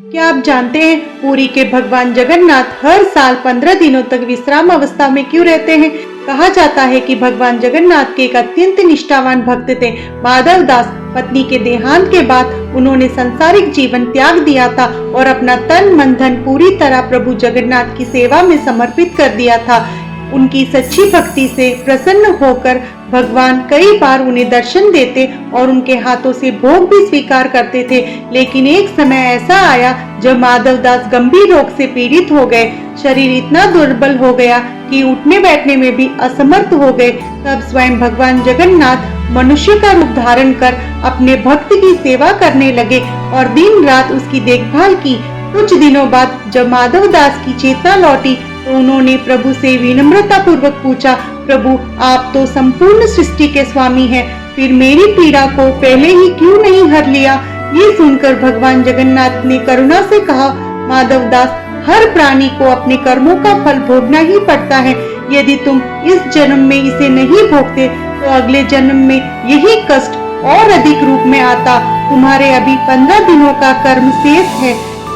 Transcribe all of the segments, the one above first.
क्या आप जानते हैं पुरी के भगवान जगन्नाथ हर साल 15 दिनों तक विश्राम अवस्था में क्यों रहते हैं? कहा जाता है कि भगवान जगन्नाथ के एक अत्यंत निष्ठावान भक्त थे माधव दास। पत्नी के देहांत के बाद उन्होंने सांसारिक जीवन त्याग दिया था और अपना तन मन धन पूरी तरह प्रभु जगन्नाथ की सेवा में समर्पित कर दिया था। उनकी सच्ची भक्ति से प्रसन्न होकर भगवान कई बार उन्हें दर्शन देते और उनके हाथों से भोग भी स्वीकार करते थे। लेकिन एक समय ऐसा आया जब माधव दास गंभीर रोग से पीड़ित हो गए। शरीर इतना दुर्बल हो गया कि उठने बैठने में भी असमर्थ हो गए। तब स्वयं भगवान जगन्नाथ मनुष्य का रूप धारण कर अपने भक्त की सेवा करने लगे और दिन रात उसकी देखभाल की। कुछ दिनों बाद जब माधव दास की चेतना लौटी तो उन्होंने प्रभु से विनम्रता पूर्वक पूछा, प्रभु आप तो संपूर्ण सृष्टि के स्वामी हैं, फिर मेरी पीड़ा को पहले ही क्यों नहीं हर लिया? ये सुनकर भगवान जगन्नाथ ने करुणा से कहा, माधव दास हर प्राणी को अपने कर्मों का फल भोगना ही पड़ता है। यदि तुम इस जन्म में इसे नहीं भोगते तो अगले जन्म में यही कष्ट और अधिक रूप में आता। तुम्हारे अभी 15 दिनों का कर्म शेष है,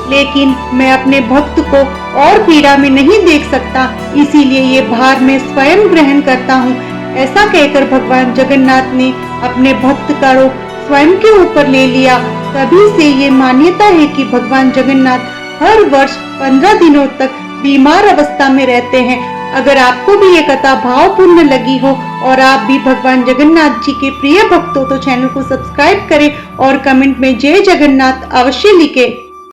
लेकिन मैं अपने भक्त को और पीड़ा में नहीं देख सकता, इसीलिए ये भार मैं स्वयं ग्रहण करता हूँ। ऐसा कहकर भगवान जगन्नाथ ने अपने भक्त का रोग स्वयं के ऊपर ले लिया। तभी से ये मान्यता है कि भगवान जगन्नाथ हर वर्ष 15 दिनों तक बीमार अवस्था में रहते हैं। अगर आपको भी ये कथा भावपूर्ण लगी हो और आप भी भगवान जगन्नाथ जी के प्रिय भक्त हो तो चैनल को सब्सक्राइब करें और कमेंट में जय जगन्नाथ अवश्य लिखें।